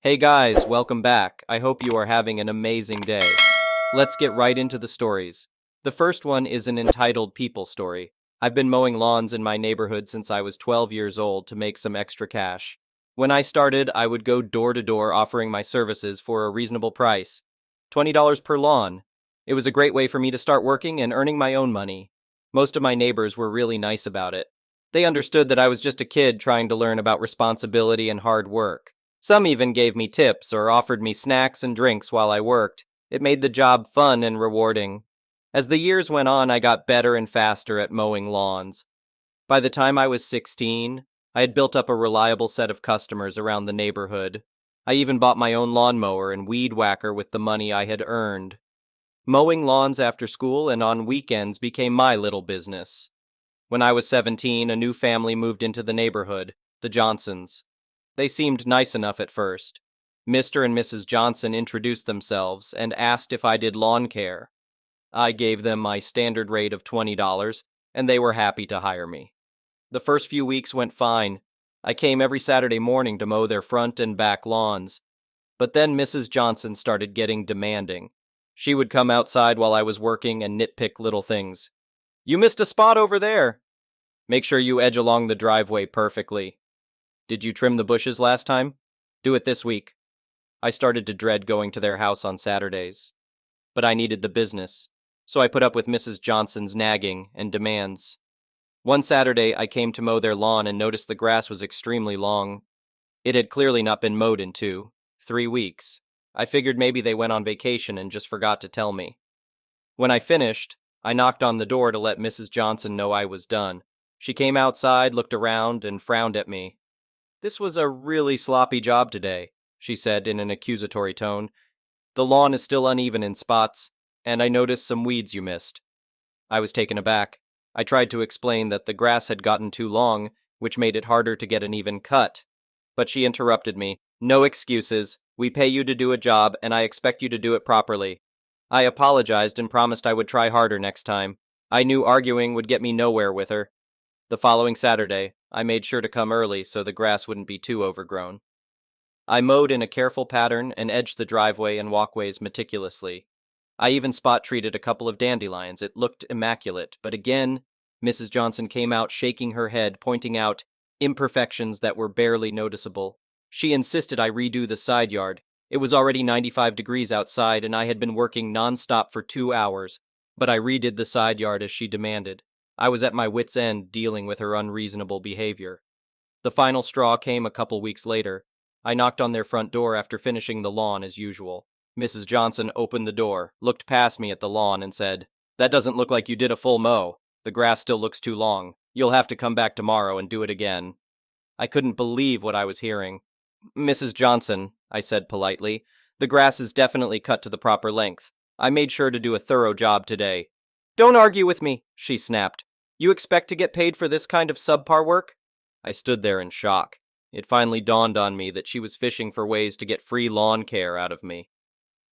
Hey guys, welcome back. I hope you are having an amazing day. Let's get right into the stories. The first one is an entitled People story. I've been mowing lawns in my neighborhood since I was 12 years old to make some extra cash. When I started, I would go door to door offering my services for a reasonable price, $20 per lawn. It was a great way for me to start working and earning my own money. Most of my neighbors were really nice about it. They understood that I was just a kid trying to learn about responsibility and hard work. Some even gave me tips or offered me snacks and drinks while I worked. It made the job fun and rewarding. As the years went on, I got better and faster at mowing lawns. By the time I was 16, I had built up a reliable set of customers around the neighborhood. I even bought my own lawnmower and weed whacker with the money I had earned. Mowing lawns after school and on weekends became my little business. When I was 17, a new family moved into the neighborhood, the Johnsons. They seemed nice enough at first. Mr. and Mrs. Johnson introduced themselves and asked if I did lawn care. I gave them my standard rate of $20, and they were happy to hire me. The first few weeks went fine. I came every Saturday morning to mow their front and back lawns. But then Mrs. Johnson started getting demanding. She would come outside while I was working and nitpick little things. "You missed a spot over there." "Make sure you edge along the driveway perfectly." "Did you trim the bushes last time? Do it this week." I started to dread going to their house on Saturdays. But I needed the business, so I put up with Mrs. Johnson's nagging and demands. One Saturday, I came to mow their lawn and noticed the grass was extremely long. It had clearly not been mowed in 3 weeks. I figured maybe they went on vacation and just forgot to tell me. When I finished, I knocked on the door to let Mrs. Johnson know I was done. She came outside, looked around, and frowned at me. "This was a really sloppy job today," she said in an accusatory tone. "The lawn is still uneven in spots, and I noticed some weeds you missed." I was taken aback. I tried to explain that the grass had gotten too long, which made it harder to get an even cut. But she interrupted me. "No excuses. We pay you to do a job, and I expect you to do it properly." I apologized and promised I would try harder next time. I knew arguing would get me nowhere with her. The following Saturday, I made sure to come early so the grass wouldn't be too overgrown. I mowed in a careful pattern and edged the driveway and walkways meticulously. I even spot-treated a couple of dandelions. It looked immaculate, but again, Mrs. Johnson came out shaking her head, pointing out imperfections that were barely noticeable. She insisted I redo the side yard. It was already 95 degrees outside, and I had been working non-stop for 2 hours, but I redid the side yard as she demanded. I was at my wit's end dealing with her unreasonable behavior. The final straw came a couple weeks later. I knocked on their front door after finishing the lawn as usual. Mrs. Johnson opened the door, looked past me at the lawn, and said, "That doesn't look like you did a full mow. The grass still looks too long. You'll have to come back tomorrow and do it again." I couldn't believe what I was hearing. "Mrs. Johnson," I said politely, "the grass is definitely cut to the proper length. I made sure to do a thorough job today." "Don't argue with me," she snapped. "You expect to get paid for this kind of subpar work?" I stood there in shock. It finally dawned on me that she was fishing for ways to get free lawn care out of me.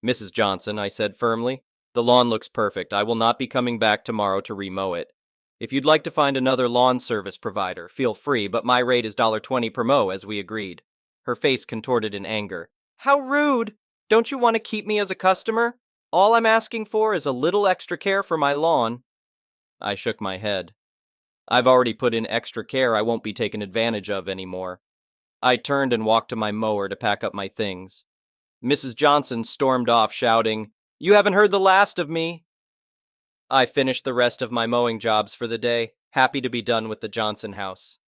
"Mrs. Johnson," I said firmly, "the lawn looks perfect. I will not be coming back tomorrow to remow it. If you'd like to find another lawn service provider, feel free, but my rate is $20 per mow as we agreed." Her face contorted in anger. "How rude! Don't you want to keep me as a customer? All I'm asking for is a little extra care for my lawn." I shook my head. "I've already put in extra care. I won't be taken advantage of anymore." I turned and walked to my mower to pack up my things. Mrs. Johnson stormed off shouting, "You haven't heard the last of me." I finished the rest of my mowing jobs for the day, happy to be done with the Johnson house.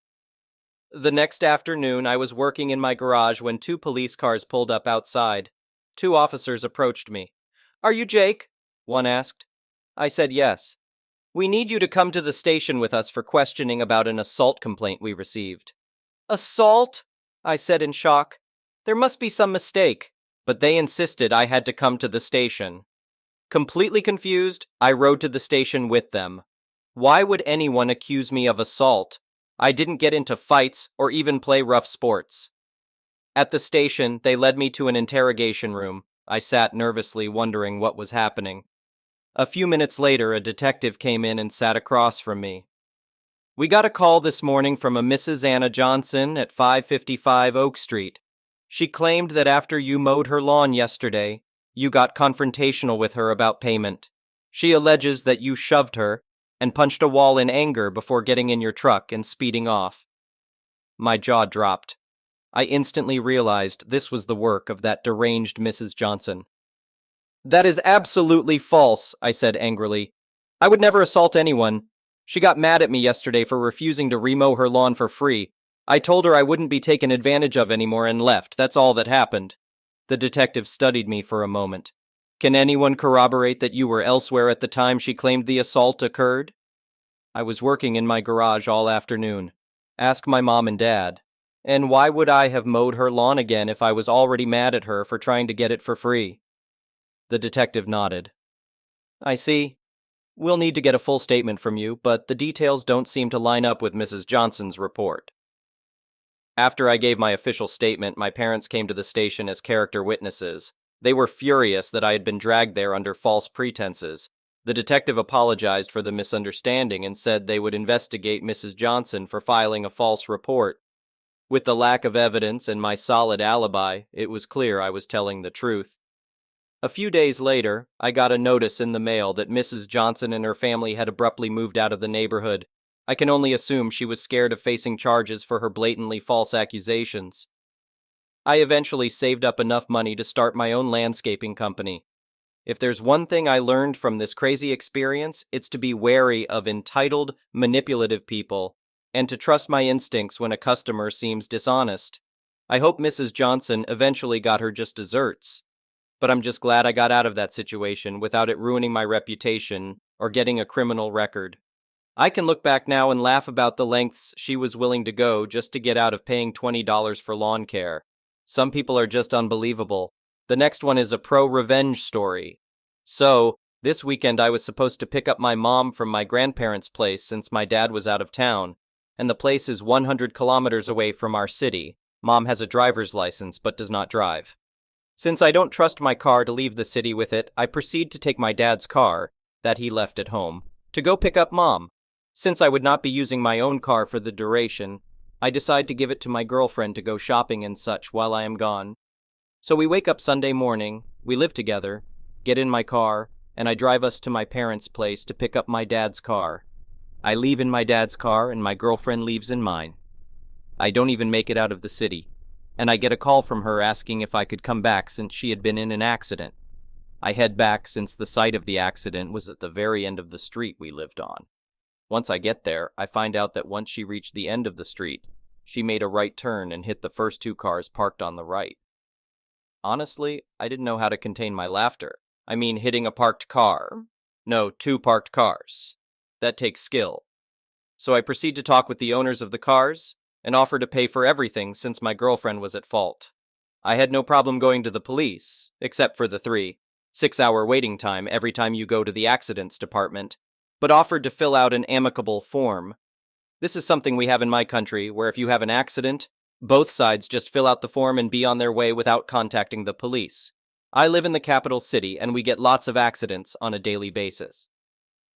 The next afternoon, I was working in my garage when 2 police cars pulled up outside. 2 officers approached me. "Are you Jake?" one asked. I said yes. "We need you to come to the station with us for questioning about an assault complaint we received." "Assault?" I said in shock. There must be some mistake, but they insisted I had to come to the station. Completely confused, I rode to the station with them. Why would anyone accuse me of assault? I didn't get into fights or even play rough sports. At the station, they led me to an interrogation room. I sat nervously, wondering what was happening. A few minutes later, a detective came in and sat across from me. "We got a call this morning from a Mrs. Anna Johnson at 555 Oak Street. She claimed that after you mowed her lawn yesterday, you got confrontational with her about payment. She alleges that you shoved her and punched a wall in anger before getting in your truck and speeding off. My jaw dropped. I instantly realized this was the work of that deranged Mrs. Johnson. That is absolutely false, I said angrily. I would never assault anyone. She got mad at me yesterday for refusing to remow her lawn for free. I told her I wouldn't be taken advantage of anymore and left. That's all that happened. The detective studied me for a moment. Can anyone corroborate that you were elsewhere at the time she claimed the assault occurred? I was working in my garage all afternoon. Ask my mom and dad. And why would I have mowed her lawn again if I was already mad at her for trying to get it for free? The detective nodded. I see. We'll need to get a full statement from you, but the details don't seem to line up with Mrs. Johnson's report. After I gave my official statement, my parents came to the station as character witnesses. They were furious that I had been dragged there under false pretenses. The detective apologized for the misunderstanding and said they would investigate Mrs. Johnson for filing a false report. With the lack of evidence and my solid alibi, it was clear I was telling the truth. A few days later, I got a notice in the mail that Mrs. Johnson and her family had abruptly moved out of the neighborhood. I can only assume she was scared of facing charges for her blatantly false accusations. I eventually saved up enough money to start my own landscaping company. If there's one thing I learned from this crazy experience, it's to be wary of entitled, manipulative people, and to trust my instincts when a customer seems dishonest. I hope Mrs. Johnson eventually got her just desserts. But I'm just glad I got out of that situation without it ruining my reputation or getting a criminal record. I can look back now and laugh about the lengths she was willing to go just to get out of paying $20 for lawn care. Some people are just unbelievable. The next one is a pro-revenge story. So, this weekend I was supposed to pick up my mom from my grandparents' place since my dad was out of town, and the place is 100 kilometers away from our city. Mom has a driver's license but does not drive. Since I don't trust my car to leave the city with it, I proceed to take my dad's car, that he left at home, to go pick up Mom. Since I would not be using my own car for the duration, I decide to give it to my girlfriend to go shopping and such while I am gone. So we wake up Sunday morning, we live together, get in my car, and I drive us to my parents' place to pick up my dad's car. I leave in my dad's car and my girlfriend leaves in mine. I don't even make it out of the city, and I get a call from her asking if I could come back since she had been in an accident. I head back since the site of the accident was at the very end of the street we lived on. Once I get there, I find out that once she reached the end of the street, she made a right turn and hit the first two cars parked on the right. Honestly, I didn't know how to contain my laughter. I mean, hitting a parked car. No, two parked cars. That takes skill. So I proceed to talk with the owners of the cars and offer to pay for everything since my girlfriend was at fault. I had no problem going to the police, except for the 3-6 hour waiting time every time you go to the accidents department, but offered to fill out an amicable form. This is something we have in my country, where if you have an accident, both sides just fill out the form and be on their way without contacting the police. I live in the capital city, and we get lots of accidents on a daily basis.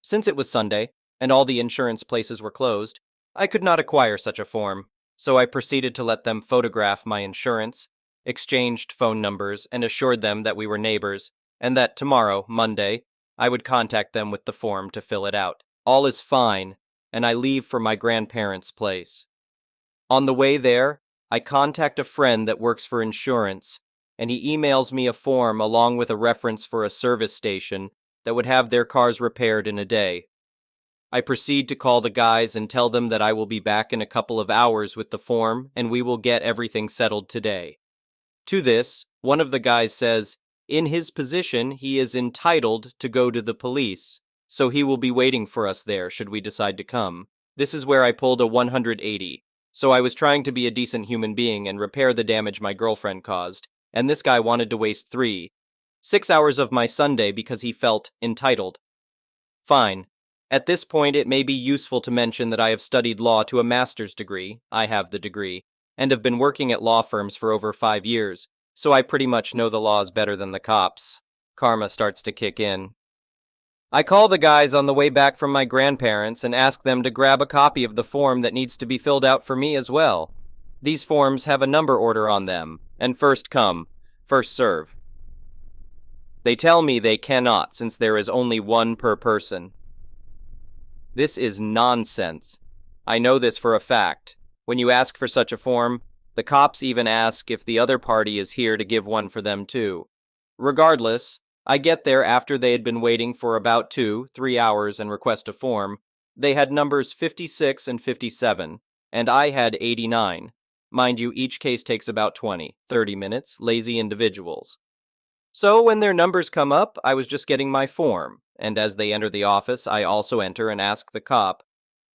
Since it was Sunday, and all the insurance places were closed, I could not acquire such a form, so I proceeded to let them photograph my insurance, exchanged phone numbers, and assured them that we were neighbors, and that tomorrow, Monday, I would contact them with the form to fill it out. All is fine, and I leave for my grandparents' place. On the way there, I contact a friend that works for insurance, and he emails me a form along with a reference for a service station that would have their cars repaired in a day. I proceed to call the guys and tell them that I will be back in a couple of hours with the form and we will get everything settled today. To this, one of the guys says, in his position, he is entitled to go to the police, so he will be waiting for us there should we decide to come. This is where I pulled a 180. So I was trying to be a decent human being and repair the damage my girlfriend caused, and this guy wanted to waste 3-6 hours of my Sunday because he felt entitled. Fine. At this point, it may be useful to mention that I have studied law to a master's degree, I have the degree, and have been working at law firms for over 5 years, so I pretty much know the laws better than the cops. Karma starts to kick in. I call the guys on the way back from my grandparents and ask them to grab a copy of the form that needs to be filled out for me as well. These forms have a number order on them, and first come, first serve. They tell me they cannot since there is only one per person. This is nonsense. I know this for a fact. When you ask for such a form, the cops even ask if the other party is here to give one for them too. Regardless, I get there after they had been waiting for about 2-3 hours and request a form. They had numbers 56 and 57, and I had 89. Mind you, each case takes about 20-30 minutes, lazy individuals. So when their numbers come up, I was just getting my form, and as they enter the office, I also enter and ask the cop,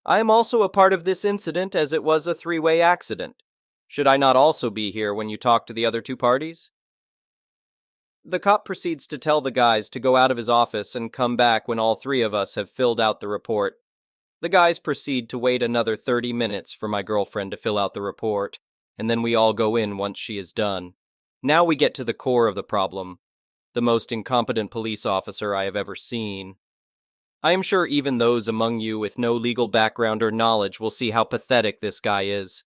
I am also a part of this incident as it was a three-way accident. Should I not also be here when you talk to the other two parties? The cop proceeds to tell the guys to go out of his office and come back when all three of us have filled out the report. The guys proceed to wait another 30 minutes for my girlfriend to fill out the report, and then we all go in once she is done. Now we get to the core of the problem. The most incompetent police officer I have ever seen. I am sure even those among you with no legal background or knowledge will see how pathetic this guy is.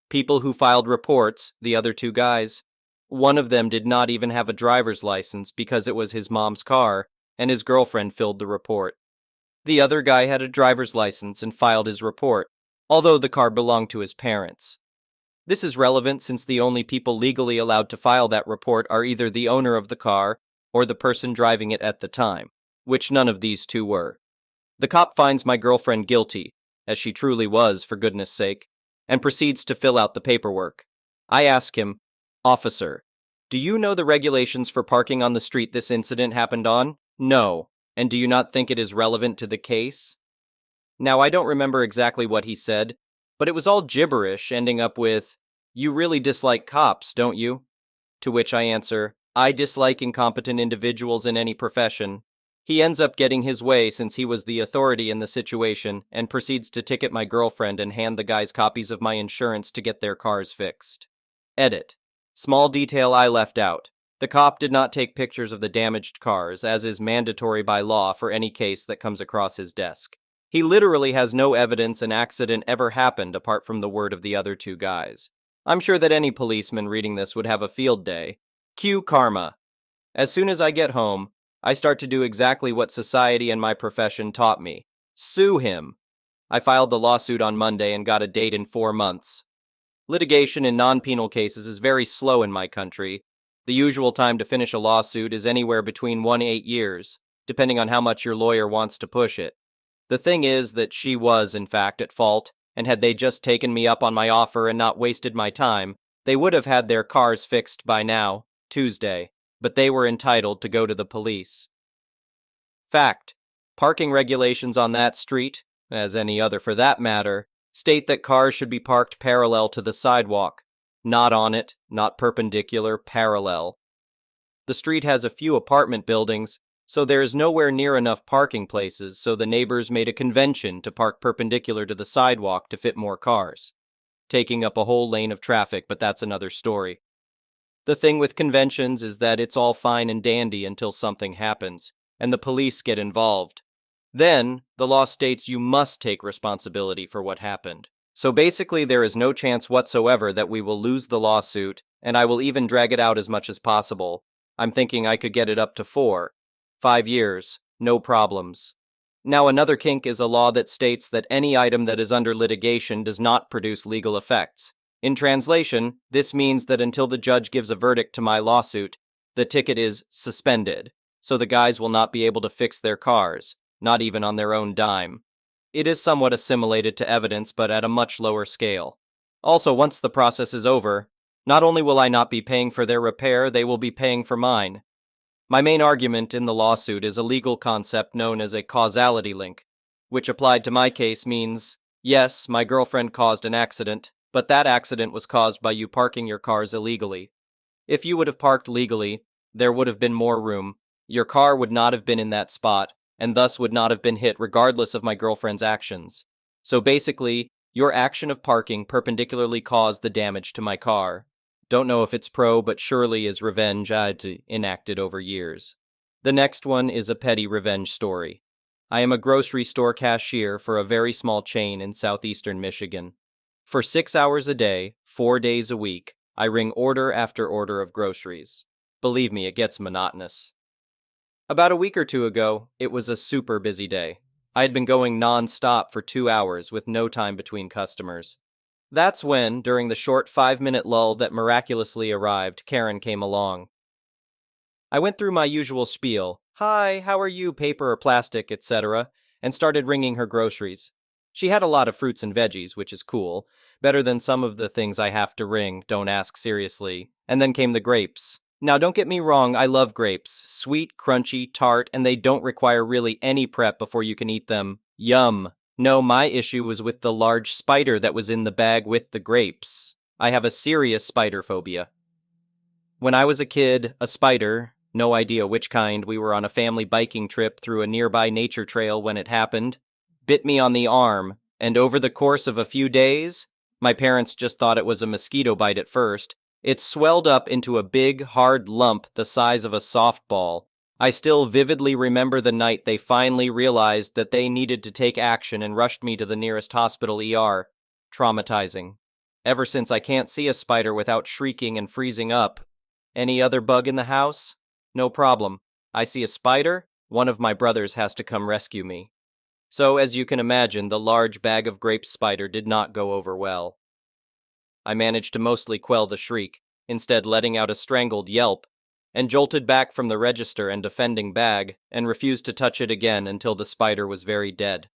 People who filed reports, the other two guys, one of them did not even have a driver's license because it was his mom's car, and his girlfriend filled the report. The other guy had a driver's license and filed his report, although the car belonged to his parents. This is relevant since the only people legally allowed to file that report are either the owner of the car or the person driving it at the time, which none of these two were. The cop finds my girlfriend guilty, as she truly was, for goodness sake, and proceeds to fill out the paperwork. I ask him, Officer, do you know the regulations for parking on the street this incident happened on? No. And do you not think it is relevant to the case? Now, I don't remember exactly what he said, but it was all gibberish, ending up with, you really dislike cops, don't you? To which I answer, I dislike incompetent individuals in any profession. He ends up getting his way since he was the authority in the situation and proceeds to ticket my girlfriend and hand the guys copies of my insurance to get their cars fixed. Edit. Small detail I left out. The cop did not take pictures of the damaged cars, as is mandatory by law for any case that comes across his desk. He literally has no evidence an accident ever happened apart from the word of the other two guys. I'm sure that any policeman reading this would have a field day. Cue karma. As soon as I get home, I start to do exactly what society and my profession taught me. Sue him. I filed the lawsuit on Monday and got a date in 4 months. Litigation in non-penal cases is very slow in my country. The usual time to finish a lawsuit is anywhere between 1 to 8 years, depending on how much your lawyer wants to push it. The thing is that she was, in fact, at fault, and had they just taken me up on my offer and not wasted my time, they would have had their cars fixed by now, Tuesday, but they were entitled to go to the police. Fact. Parking regulations on that street, as any other for that matter, state that cars should be parked parallel to the sidewalk. Not on it, not perpendicular, parallel. The street has a few apartment buildings, so there is nowhere near enough parking places, so the neighbors made a convention to park perpendicular to the sidewalk to fit more cars, taking up a whole lane of traffic, but that's another story. The thing with conventions is that it's all fine and dandy until something happens, and the police get involved. Then, the law states you must take responsibility for what happened. So basically there is no chance whatsoever that we will lose the lawsuit, and I will even drag it out as much as possible. I'm thinking I could get it up to 4-5 years, no problems. Now another kink is a law that states that any item that is under litigation does not produce legal effects. In translation, this means that until the judge gives a verdict to my lawsuit, the ticket is suspended, so the guys will not be able to fix their cars, not even on their own dime. It is somewhat assimilated to evidence, but at a much lower scale. Also, once the process is over, not only will I not be paying for their repair, they will be paying for mine. My main argument in the lawsuit is a legal concept known as a causality link, which applied to my case means, yes, my girlfriend caused an accident, but that accident was caused by you parking your cars illegally. If you would have parked legally, there would have been more room, your car would not have been in that spot, and thus would not have been hit regardless of my girlfriend's actions. So basically, your action of parking perpendicularly caused the damage to my car. Don't know if it's pro, but surely is revenge enacted over years. The next one is a petty revenge story. I am a grocery store cashier for a very small chain in southeastern Michigan. For 6 hours a day, 4 days a week, I ring order after order of groceries. Believe me, it gets monotonous. About a week or two ago, it was a super busy day. I had been going non-stop for 2 hours with no time between customers. That's when, during the short 5-minute lull that miraculously arrived, Karen came along. I went through my usual spiel, "Hi, how are you, paper or plastic, etc.," and started ringing her groceries. She had a lot of fruits and veggies, which is cool, better than some of the things I have to ring, don't ask seriously. And then came the grapes. Now don't get me wrong, I love grapes. Sweet, crunchy, tart, and they don't require really any prep before you can eat them. Yum. No, my issue was with the large spider that was in the bag with the grapes. I have a serious spider phobia. When I was a kid, a spider, no idea which kind, we were on a family biking trip through a nearby nature trail when it happened, bit me on the arm, and over the course of a few days, my parents just thought it was a mosquito bite at first, it swelled up into a big, hard lump the size of a softball. I still vividly remember the night they finally realized that they needed to take action and rushed me to the nearest hospital ER. Traumatizing. Ever since I can't see a spider without shrieking and freezing up. Any other bug in the house? No problem. I see a spider, one of my brothers has to come rescue me. So, as you can imagine, the large bag of grape spider did not go over well. I managed to mostly quell the shriek, instead letting out a strangled yelp, and jolted back from the register and defending bag, and refused to touch it again until the spider was very dead.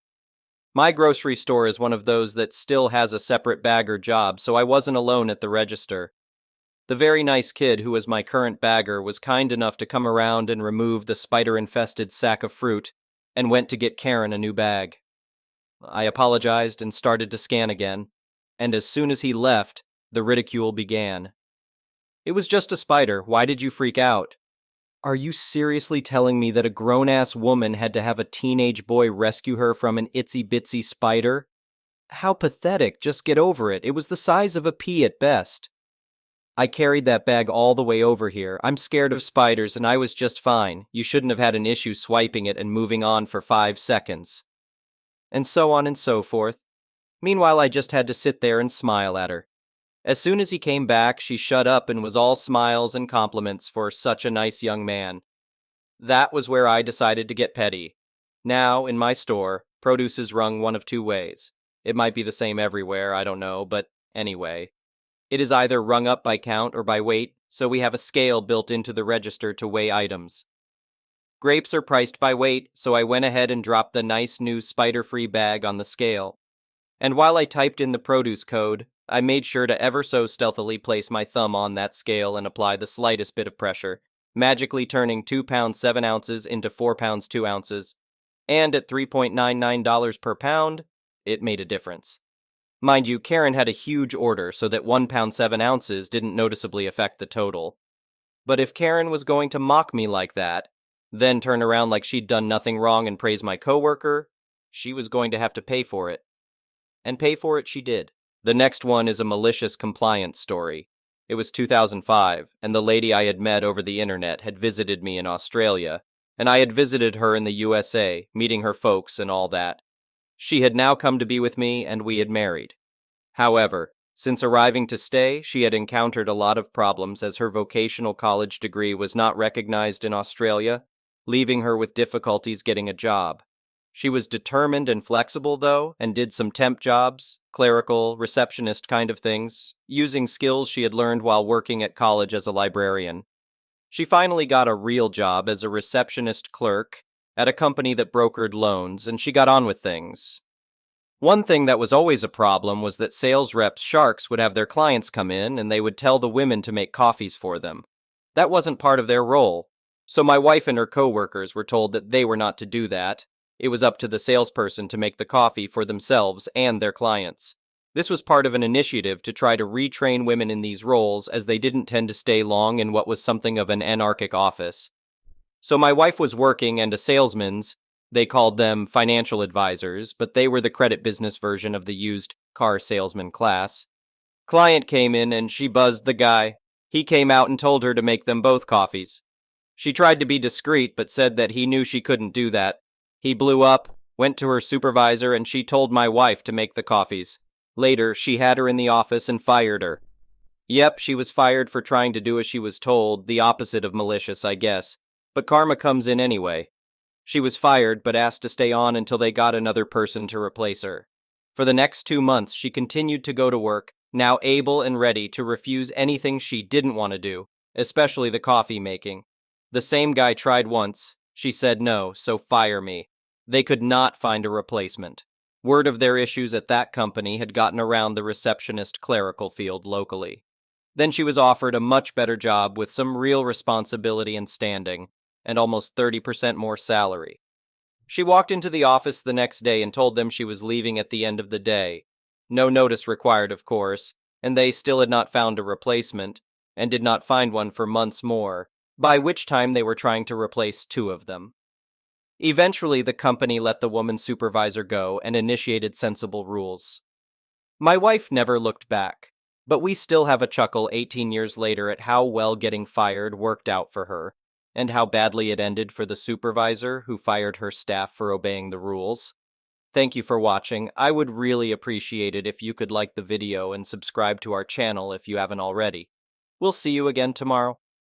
My grocery store is one of those that still has a separate bagger job, so I wasn't alone at the register. The very nice kid who was my current bagger was kind enough to come around and remove the spider-infested sack of fruit, and went to get Karen a new bag. I apologized and started to scan again, and as soon as he left, the ridicule began. "It was just a spider, why did you freak out?" Are you seriously telling me that a grown-ass woman had to have a teenage boy rescue her from an itsy-bitsy spider? How pathetic, just get over it, it was the size of a pea at best. I carried that bag all the way over here. I'm scared of spiders and I was just fine. You shouldn't have had an issue swiping it and moving on for 5 seconds. And so on and so forth. Meanwhile, I just had to sit there and smile at her. As soon as he came back, she shut up and was all smiles and compliments for such a nice young man. That was where I decided to get petty. Now, in my store, produce is rung one of two ways. It might be the same everywhere, I don't know, but anyway. It is either rung up by count or by weight, so we have a scale built into the register to weigh items. Grapes are priced by weight, so I went ahead and dropped the nice new spider-free bag on the scale. And while I typed in the produce code, I made sure to ever so stealthily place my thumb on that scale and apply the slightest bit of pressure, magically turning 2 pounds 7 ounces into 4 pounds 2 ounces. And at $3.99 per pound, it made a difference. Mind you, Karen had a huge order so that 1 pound 7 ounces didn't noticeably affect the total. But if Karen was going to mock me like that, then turn around like she'd done nothing wrong and praise my coworker, she was going to have to pay for it. And pay for it she did. The next one is a malicious compliance story. It was 2005, and the lady I had met over the internet had visited me in Australia, and I had visited her in the USA, meeting her folks and all that. She had now come to be with me, and we had married. However, since arriving to stay, she had encountered a lot of problems as her vocational college degree was not recognized in Australia, leaving her with difficulties getting a job. She was determined and flexible, though, and did some temp jobs, clerical, receptionist kind of things, using skills she had learned while working at college as a librarian. She finally got a real job as a receptionist clerk at a company that brokered loans, and she got on with things. One thing that was always a problem was that sales reps sharks would have their clients come in and they would tell the women to make coffees for them. That wasn't part of their role, so my wife and her coworkers were told that they were not to do that. It was up to the salesperson to make the coffee for themselves and their clients. This was part of an initiative to try to retrain women in these roles as they didn't tend to stay long in what was something of an anarchic office. So my wife was working and a salesman's, they called them financial advisors, but they were the credit business version of the used car salesman class. Client came in and she buzzed the guy. He came out and told her to make them both coffees. She tried to be discreet but said that he knew she couldn't do that. He blew up, went to her supervisor, and she told my wife to make the coffees. Later, she had her in the office and fired her. Yep, she was fired for trying to do as she was told, the opposite of malicious, I guess. But karma comes in anyway. She was fired, but asked to stay on until they got another person to replace her. For the next 2 months, she continued to go to work, now able and ready to refuse anything she didn't want to do, especially the coffee making. The same guy tried once. She said no, so fire me. They could not find a replacement. Word of their issues at that company had gotten around the receptionist clerical field locally. Then she was offered a much better job with some real responsibility and standing, and almost 30% more salary. She walked into the office the next day and told them she was leaving at the end of the day. No notice required, of course, and they still had not found a replacement, and did not find one for months more, by which time they were trying to replace 2 of them. Eventually, the company let the woman supervisor go and initiated sensible rules. My wife never looked back, but we still have a chuckle 18 years later at how well getting fired worked out for her, and how badly it ended for the supervisor who fired her staff for obeying the rules. Thank you for watching. I would really appreciate it if you could like the video and subscribe to our channel if you haven't already. We'll see you again tomorrow.